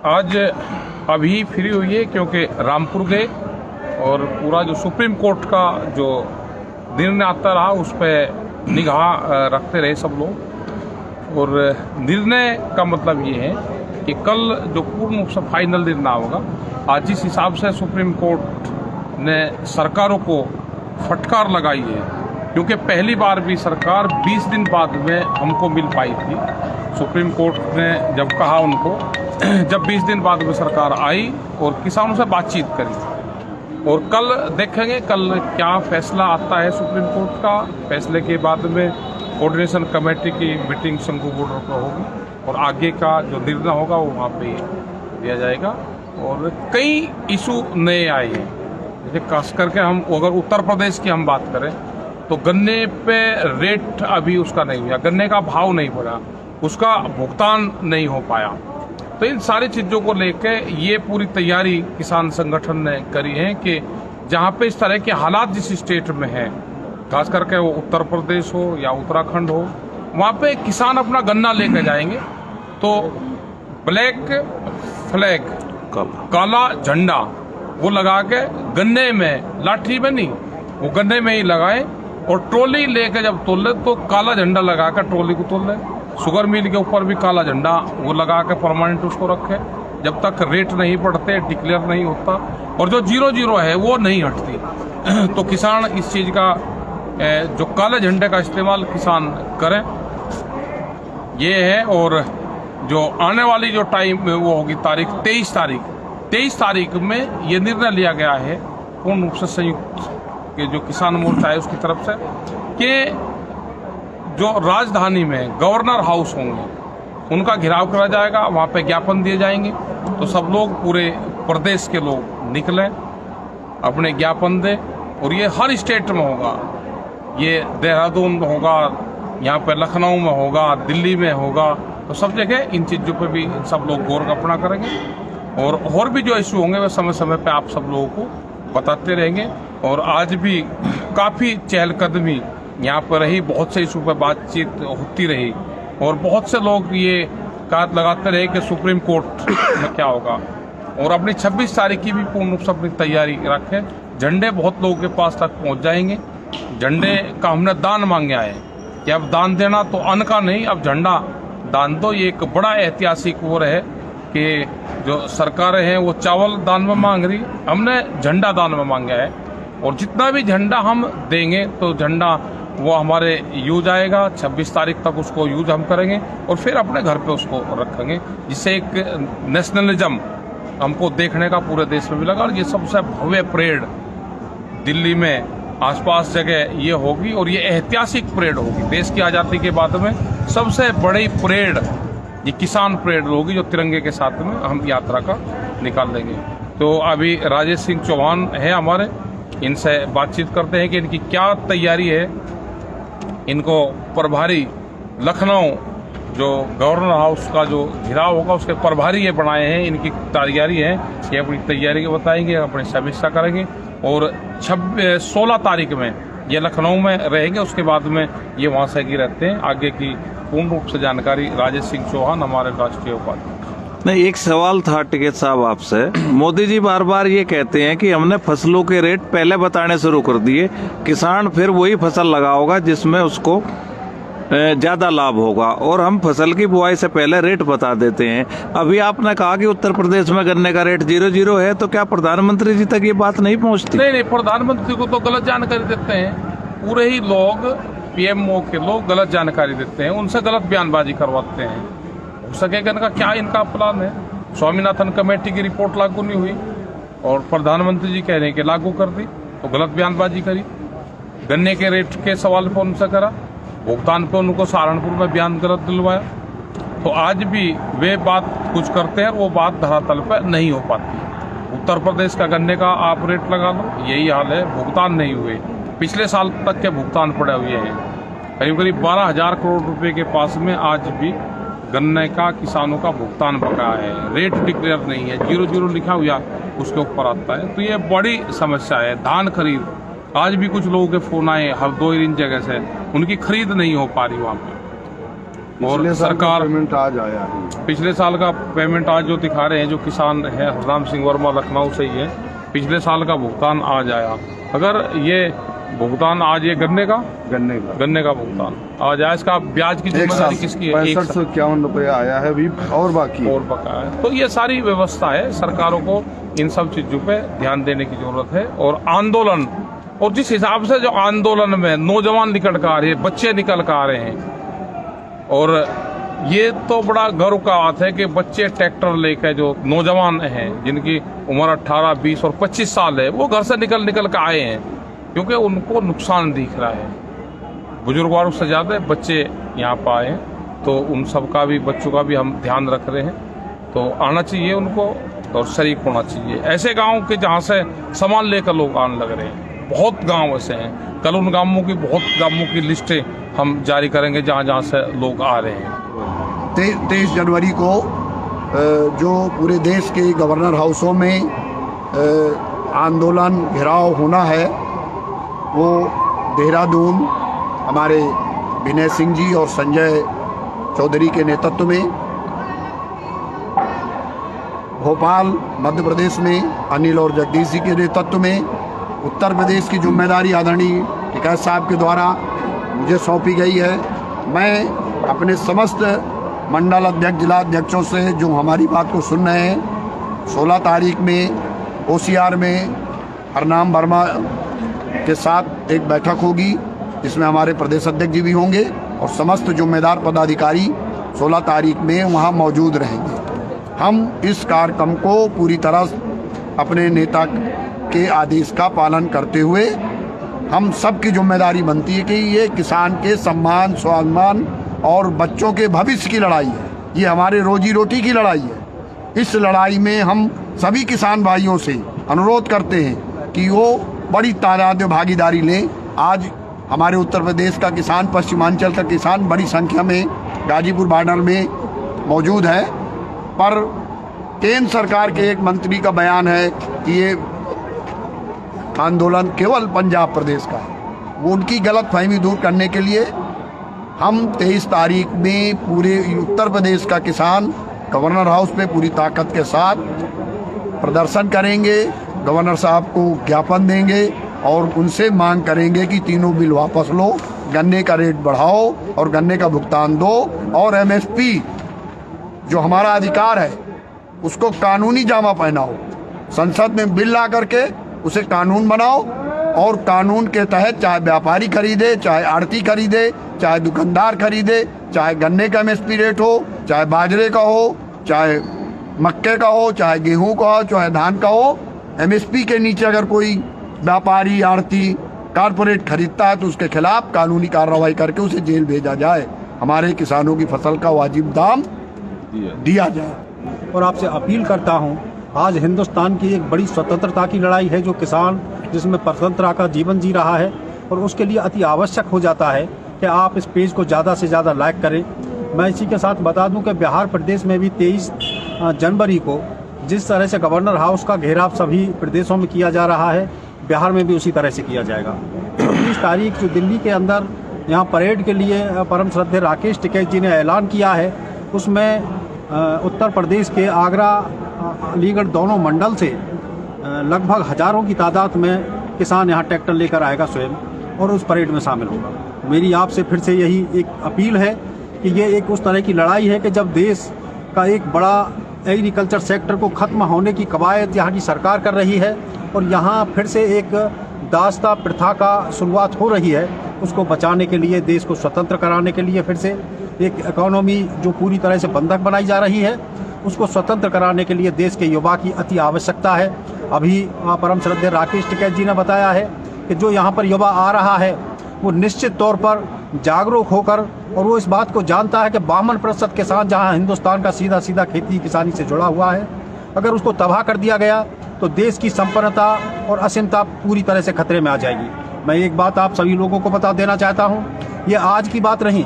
आज अभी फ्री हुई है क्योंकि रामपुर गए और पूरा जो सुप्रीम कोर्ट का जो निर्णय आता रहा उस पर निगाह रखते रहे सब लोग। और निर्णय का मतलब ये है कि कल जो पूर्ण रूप से फाइनल निर्णय होगा, आज जिस हिसाब से सुप्रीम कोर्ट ने सरकारों को फटकार लगाई है, क्योंकि पहली बार भी सरकार 20 दिन बाद में हमको मिल पाई थी। सुप्रीम कोर्ट ने जब कहा उनको, जब 20 दिन बाद में सरकार आई और किसानों से बातचीत करी, और कल देखेंगे कल क्या फैसला आता है सुप्रीम कोर्ट का। फैसले के बाद में कोऑर्डिनेशन कमेटी की मीटिंग शंकु बॉर्डर पर होगी और आगे का जो निर्णय होगा वो वहाँ पे दिया जाएगा। और कई इशू नए आए हैं, जैसे खास करके हम अगर उत्तर प्रदेश की हम बात करें तो गन्ने पे रेट अभी उसका नहीं हुआ, गन्ने का भाव नहीं बढ़ा, उसका भुगतान नहीं हो पाया। तो इन सारी चीज़ों को लेके ये पूरी तैयारी किसान संगठन ने करी है कि जहाँ पे इस तरह के हालात जिस स्टेट में हैं, खास करके वो उत्तर प्रदेश हो या उत्तराखंड हो, वहाँ पे किसान अपना गन्ना लेके जाएंगे तो ब्लैक फ्लैग, काला झंडा वो लगा के गन्ने में, लाठी में नहीं, वो गन्ने में ही लगाए और ट्रॉली लेके जब तोल ले तो काला झंडा लगा कर ट्रॉली को तोल ले। शुगर मिल के ऊपर भी काला झंडा वो लगा के परमानेंट उसको रखे, जब तक रेट नहीं बढ़ते, डिक्लेयर नहीं होता और जो 0-0 है वो नहीं हटती। तो किसान इस चीज़ का जो काले झंडे का इस्तेमाल किसान करें, ये है। और जो आने वाली जो टाइम वो होगी तारीख 23 तारीख में ये निर्णय लिया गया है पूर्ण रूप से संयुक्त के जो किसान मोर्चा है उसकी तरफ से, कि जो राजधानी में गवर्नर हाउस होंगे उनका घेराव करा जाएगा, वहाँ पे ज्ञापन दिए जाएंगे। तो सब लोग, पूरे प्रदेश के लोग निकलें, अपने ज्ञापन दें। और ये हर स्टेट में होगा, ये देहरादून में होगा, यहाँ पे लखनऊ में होगा, दिल्ली में होगा, तो सब जगह इन चीज़ों पे भी सब लोग गौर अपना करेंगे। और भी जो इशू होंगे वे समय समय पे आप सब लोगों को बताते रहेंगे। और आज भी काफ़ी चहलकदमी यहाँ पर रही, बहुत से इशू पर बातचीत होती रही और बहुत से लोग ये कात लगाते रहे कि सुप्रीम कोर्ट में क्या होगा। और अपनी 26 तारीख की भी पूर्ण रूप से अपनी तैयारी रखें। झंडे बहुत लोगों के पास तक पहुँच जाएंगे। झंडे का हमने दान मांगे आए कि अब दान देना तो अन्न का नहीं, अब झंडा दान दो। ये एक बड़ा ऐतिहासिक वो है कि जो सरकारें हैं वो चावल दान में मांग रही, हमने झंडा दान में मांगा है। और जितना भी झंडा हम देंगे तो झंडा वो हमारे यूज आएगा, 26 तारीख तक उसको यूज हम करेंगे और फिर अपने घर पे उसको रखेंगे, जिससे एक नेशनलिज्म हमको देखने का पूरे देश में भी लगा। और ये सबसे भव्य परेड दिल्ली में आसपास जगह ये होगी और ये ऐतिहासिक परेड होगी। देश की आज़ादी के बाद में सबसे बड़ी परेड ये किसान परेड होगी, जो तिरंगे के साथ में हम यात्रा का निकाल देंगे। तो अभी राजेश सिंह चौहान है हमारे, इनसे बातचीत करते हैं कि इनकी क्या तैयारी है। इनको प्रभारी लखनऊ जो गवर्नर हाउस का जो घेराव होगा उसके प्रभारी ये बनाए हैं, इनकी तैयारी है, ये अपनी तैयारी को बताएंगे, अपनी समीक्षा करेंगे। और 16 तारीख में ये लखनऊ में रहेंगे, उसके बाद में ये वहाँ से ही रहते हैं। आगे की पूर्ण रूप से जानकारी राजेश सिंह चौहान, हमारे राष्ट्रीय उपाध्यक्ष। नहीं, एक सवाल था टिकैत साहब आपसे। मोदी जी बार बार ये कहते हैं कि हमने फसलों के रेट पहले बताने शुरू कर दिए, किसान फिर वही फसल लगाओगा जिसमें उसको ज्यादा लाभ होगा, और हम फसल की बुआई से पहले रेट बता देते हैं। अभी आपने कहा कि उत्तर प्रदेश में गन्ने का रेट 0-0 है, तो क्या प्रधानमंत्री जी तक ये बात नहीं पहुंचती? नहीं, प्रधानमंत्री को तो गलत जानकारी देते हैं। पूरे ही लोग, पीएमओ के लोग गलत जानकारी देते हैं, उनसे गलत बयानबाजी करवाते हैं। हो सकेगा इनका क्या इनका प्लान है। स्वामीनाथन कमेटी की रिपोर्ट लागू नहीं हुई और प्रधानमंत्री जी कह रहे हैं कि लागू कर दी, तो गलत बयानबाजी करी। गन्ने के रेट के सवाल पर उनसे करा, भुगतान पे उनको सहारनपुर में बयान गलत दिलवाया। तो आज भी वे बात कुछ करते हैं और वो बात धरातल पर नहीं हो पाती। उत्तर प्रदेश का गन्ने का आप रेट लगा लो, यही हाल है, भुगतान नहीं हुए। पिछले साल तक के भुगतान पड़े हुए हैं, करीब 12,000 करोड़ रुपए के पास में आज भी गन्ने का किसानों का भुगतान बकाया है। रेट डिक्लेयर नहीं है, 0-0 लिखा हुआ उसके ऊपर आता है। तो ये बड़ी समस्या है। धान खरीद, आज भी कुछ लोगों के फोन आए हर 2 जगह से, उनकी खरीद नहीं हो पा रही वहाँ पे। और सरकार पेमेंट आज आया है। पिछले साल का पेमेंट आज जो दिखा रहे हैं, जो किसान है हरनाम सिंह वर्मा लखनऊ से ही है, पिछले साल का भुगतान आज आया। अगर ये भुगतान आज ये गन्ने का भुगतान आज आया, इसका ब्याज की जिम्मेदारी किसकी है? 6551 रुपया आया है अभी और बाकी और बकाया है। तो ये सारी व्यवस्था है, सरकारों को इन सब चीजों पे ध्यान देने की जरूरत है। और आंदोलन, और जिस हिसाब से जो आंदोलन में नौजवान निकल कर आ रहे हैं, बच्चे निकल कर आ रहे हैं, और ये तो बड़ा गर्व का बात है कि बच्चे ट्रैक्टर लेकर, जो नौजवान हैं जिनकी उम्र 18, 20 और 25 साल है, वो घर से निकल कर आए हैं, क्योंकि उनको नुकसान दिख रहा है। बुजुर्ग वालों से ज़्यादा बच्चे यहाँ पर आए हैं, तो उन सब का भी, बच्चों का भी हम ध्यान रख रहे हैं। तो आना चाहिए उनको और शरीक होना चाहिए। ऐसे गाँव के जहाँ से सामान लेकर लोग आने लग रहे हैं, बहुत गांव ऐसे हैं। कल उन गांवों की, बहुत गांवों की लिस्टें हम जारी करेंगे जहां जहां से लोग आ रहे हैं। 23 जनवरी को जो पूरे देश के गवर्नर हाउसों में आंदोलन घेराव होना है, वो देहरादून हमारे विनय सिंह जी और संजय चौधरी के नेतृत्व में, भोपाल मध्य प्रदेश में अनिल और जगदीश जी के नेतृत्व में, उत्तर प्रदेश की जिम्मेदारी आदरणीय टिकैत साहब के द्वारा मुझे सौंपी गई है। मैं अपने समस्त मंडल अध्यक्ष, जिला अध्यक्षों से जो हमारी बात को सुन रहे हैं, 16 तारीख में OCR में हरनाम वर्मा के साथ एक बैठक होगी, जिसमें हमारे प्रदेश अध्यक्ष जी भी होंगे और समस्त जिम्मेदार पदाधिकारी 16 तारीख में वहाँ मौजूद रहेंगे। हम इस कार्यक्रम को पूरी तरह अपने नेता के आदेश का पालन करते हुए, हम सब की जिम्मेदारी बनती है कि ये किसान के सम्मान, स्वाभिमान और बच्चों के भविष्य की लड़ाई है, ये हमारे रोजी रोटी की लड़ाई है। इस लड़ाई में हम सभी किसान भाइयों से अनुरोध करते हैं कि वो बड़ी तादाद में भागीदारी लें। आज हमारे उत्तर प्रदेश का किसान, पश्चिमांचल का किसान बड़ी संख्या में गाजीपुर बॉर्डर में मौजूद है, पर केंद्र सरकार के एक मंत्री का बयान है कि ये आंदोलन केवल पंजाब प्रदेश का है। वो उनकी गलतफहमी दूर करने के लिए हम 23 तारीख में पूरे उत्तर प्रदेश का किसान गवर्नर हाउस पे पूरी ताकत के साथ प्रदर्शन करेंगे, गवर्नर साहब को ज्ञापन देंगे और उनसे मांग करेंगे कि तीनों बिल वापस लो, गन्ने का रेट बढ़ाओ और गन्ने का भुगतान दो, और MSP जो हमारा अधिकार है उसको कानूनी जामा पहनाओ। संसद में बिल ला करके उसे कानून बनाओ, और कानून के तहत चाहे व्यापारी खरीदे, चाहे आड़ती खरीदे, चाहे दुकानदार खरीदे, चाहे गन्ने का MSP रेट हो, चाहे बाजरे का हो, चाहे मक्के का हो, चाहे गेहूं का हो, चाहे धान का हो, MSP के नीचे अगर कोई व्यापारी, आड़ती, कारपोरेट खरीदता है तो उसके खिलाफ कानूनी कार्रवाई करके उसे जेल भेजा जाए। हमारे किसानों की फसल का वाजिब दाम दिया जाए। और आपसे अपील करता हूं, आज हिंदुस्तान की एक बड़ी स्वतंत्रता की लड़ाई है, जो किसान जिसमें परतंत्रा का जीवन जी रहा है, और उसके लिए अति आवश्यक हो जाता है कि आप इस पेज को ज़्यादा से ज़्यादा लाइक करें। मैं इसी के साथ बता दूं कि बिहार प्रदेश में भी 23 जनवरी को जिस तरह से गवर्नर हाउस का घेराव सभी प्रदेशों में किया जा रहा है, बिहार में भी उसी तरह से किया जाएगा। 19 तारीख जो दिल्ली के अंदर यहाँ परेड के लिए परम श्रद्धेय राकेश टिकैत जी ने ऐलान किया है, उसमें उत्तर प्रदेश के आगरा, अलीगढ़ दोनों मंडल से लगभग हजारों की तादाद में किसान यहाँ ट्रैक्टर लेकर आएगा स्वयं, और उस परेड में शामिल होगा। मेरी आपसे फिर से यही एक अपील है कि ये एक उस तरह की लड़ाई है कि जब देश का एक बड़ा एग्रीकल्चर सेक्टर को ख़त्म होने की कवायद यहाँ की सरकार कर रही है, और यहाँ फिर से एक दास्ता प्रथा का शुरुआत हो रही है, उसको बचाने के लिए, देश को स्वतंत्र कराने के लिए फिर से एक इकोनॉमी जो पूरी तरह से बंधक बनाई जा रही है, उसको स्वतंत्र कराने के लिए देश के युवा की अति आवश्यकता है। अभी परम श्रद्धेय राकेश टिकैत जी ने बताया है कि जो यहाँ पर युवा आ रहा है वो निश्चित तौर पर जागरूक होकर, और वो इस बात को जानता है कि 52% किसान जहाँ हिंदुस्तान का सीधा सीधा खेती किसानी से जुड़ा हुआ है, अगर उसको तबाह कर दिया गया तो देश की संपन्नता और असीमता पूरी तरह से खतरे में आ जाएगी। मैं एक बात आप सभी लोगों को बता देना चाहता हूँ, ये आज की बात नहीं,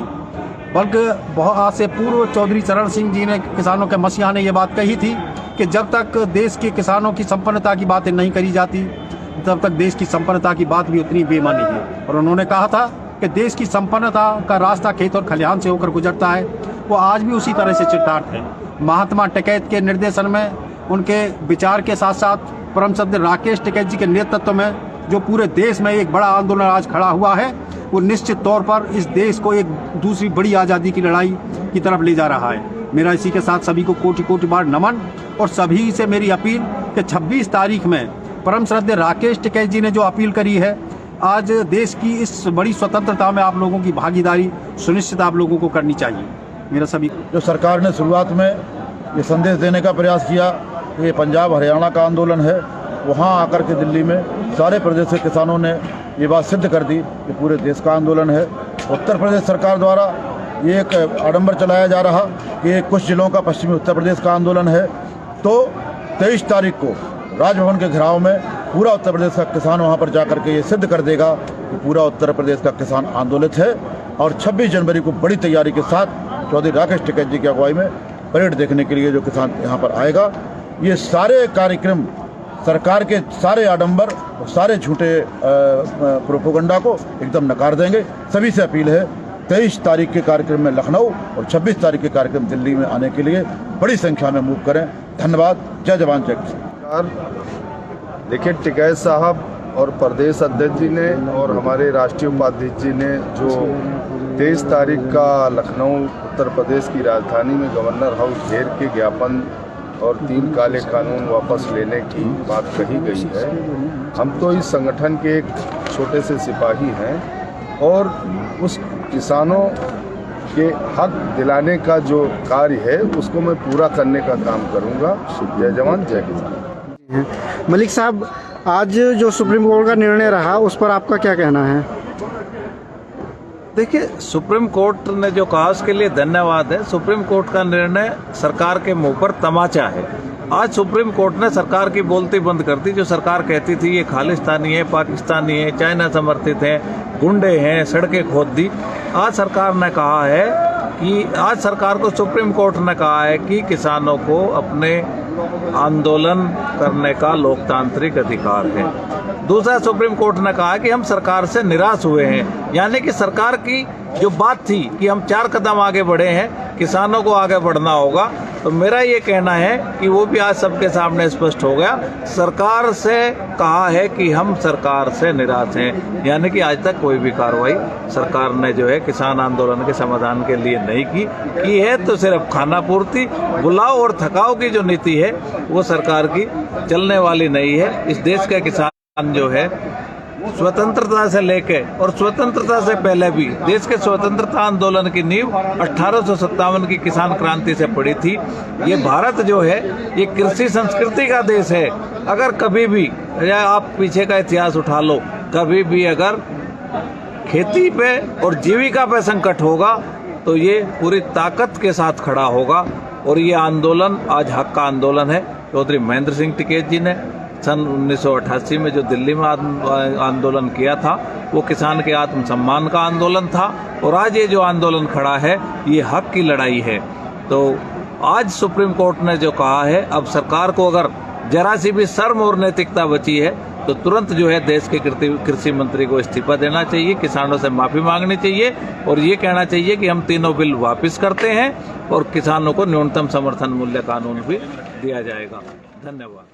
बल्कि बहुत आज से पूर्व चौधरी चरण सिंह जी ने, किसानों के मसीहा ने ये बात कही थी कि जब तक देश के किसानों की संपन्नता की बातें नहीं करी जाती, तब तक देश की संपन्नता की बात भी उतनी बेमानी है। और उन्होंने कहा था कि देश की संपन्नता का रास्ता खेत और खलिहान से होकर गुजरता है, वो आज भी उसी तरह से चितार्थ है। महात्मा टिकैत के निर्देशन में, उनके विचार के साथ साथ परम श्रद्धेय राकेश टिकैत जी के नेतृत्व में जो पूरे देश में एक बड़ा आंदोलन आज खड़ा हुआ है, वो निश्चित तौर पर इस देश को एक दूसरी बड़ी आज़ादी की लड़ाई की तरफ ले जा रहा है। मेरा इसी के साथ सभी को कोटि कोटि बार नमन, और सभी से मेरी अपील कि 26 तारीख में परम श्रद्धेय राकेश टिकैत जी ने जो अपील करी है, आज देश की इस बड़ी स्वतंत्रता में आप लोगों की भागीदारी सुनिश्चित आप लोगों को करनी चाहिए। मेरा सभी जो सरकार ने शुरुआत में ये संदेश देने का प्रयास किया कि ये पंजाब हरियाणा का आंदोलन है, वहाँ आकर के दिल्ली में सारे प्रदेश के किसानों ने ये बात सिद्ध कर दी कि पूरे देश का आंदोलन है। उत्तर प्रदेश सरकार द्वारा ये एक आडंबर चलाया जा रहा कि कुछ जिलों का पश्चिमी उत्तर प्रदेश का आंदोलन है, तो 23 तारीख को राजभवन के घेराव में पूरा उत्तर प्रदेश का किसान वहाँ पर जाकर के ये सिद्ध कर देगा कि पूरा उत्तर प्रदेश का किसान आंदोलित है। और 26 जनवरी को बड़ी तैयारी के साथ चौधरी राकेश टिकैत जी की अगुवाई में परेड देखने के लिए जो किसान यहाँ पर आएगा, ये सारे कार्यक्रम सरकार के सारे आडंबर और सारे झूठे प्रोपोगंडा को एकदम नकार देंगे। सभी से अपील है 23 तारीख के कार्यक्रम में लखनऊ और 26 तारीख के कार्यक्रम दिल्ली में आने के लिए बड़ी संख्या में मूव करें। धन्यवाद। जय जवान जय किसान। देखिए, टिकैत साहब और प्रदेश अध्यक्ष जी ने और हमारे राष्ट्रीय उपाध्यक्ष जी ने जो 23 तारीख का लखनऊ उत्तर प्रदेश की राजधानी में गवर्नर हाउस घेर के ज्ञापन और 3 काले कानून वापस लेने की बात कही गई है, हम तो इस संगठन के एक छोटे से सिपाही हैं और उस किसानों के हक दिलाने का जो कार्य है उसको मैं पूरा करने का काम करूंगा। जय जवान जय किसान। मलिक साहब, आज जो सुप्रीम कोर्ट का निर्णय रहा उस पर आपका क्या कहना है? देखिए, सुप्रीम कोर्ट ने जो कहा उसके लिए धन्यवाद है। सुप्रीम कोर्ट का निर्णय सरकार के मुंह पर तमाचा है। आज सुप्रीम कोर्ट ने सरकार की बोलती बंद कर दी। जो सरकार कहती थी ये खालिस्तानी है, पाकिस्तानी है, चाइना समर्थित है, गुंडे हैं, सड़कें खोद दी, आज सरकार ने कहा है कि आज सरकार को सुप्रीम कोर्ट ने कहा है कि किसानों को अपने आंदोलन करने का लोकतांत्रिक अधिकार है। दूसरा, सुप्रीम कोर्ट ने कहा कि हम सरकार से निराश हुए हैं, यानी कि सरकार की जो बात थी कि हम 4 कदम आगे बढ़े हैं, किसानों को आगे बढ़ना होगा, तो मेरा ये कहना है कि वो भी आज सबके सामने स्पष्ट हो गया। सरकार से कहा है कि हम सरकार से निराश हैं, यानी कि आज तक कोई भी कार्रवाई सरकार ने जो है किसान आंदोलन के समाधान के लिए नहीं की है, तो सिर्फ खाना पूर्ति, बुलाओ और थकाओ की जो नीति है वो सरकार की चलने वाली नहीं है। इस देश के किसान जो है स्वतंत्रता से लेके और स्वतंत्रता से पहले भी देश के स्वतंत्रता आंदोलन की नींव 1857 की किसान क्रांति से पड़ी थी। ये भारत जो है ये कृषि संस्कृति का देश है। अगर कभी भी आप पीछे का इतिहास उठा लो, कभी भी अगर खेती पे और जीविका पे संकट होगा तो ये पूरी ताकत के साथ खड़ा होगा। और ये आंदोलन आज हक का आंदोलन है। चौधरी महेंद्र सिंह टिकैत जी ने सन 1988 में जो दिल्ली में आंदोलन किया था वो किसान के आत्मसम्मान का आंदोलन था, और आज ये जो आंदोलन खड़ा है ये हक की लड़ाई है। तो आज सुप्रीम कोर्ट ने जो कहा है, अब सरकार को अगर जरा सी भी शर्म और नैतिकता बची है तो तुरंत जो है देश के कृषि मंत्री को इस्तीफा देना चाहिए, किसानों से माफी मांगनी चाहिए और ये कहना चाहिए कि हम तीनों बिल वापस करते हैं और किसानों को न्यूनतम समर्थन मूल्य कानून भी दिया जाएगा। धन्यवाद।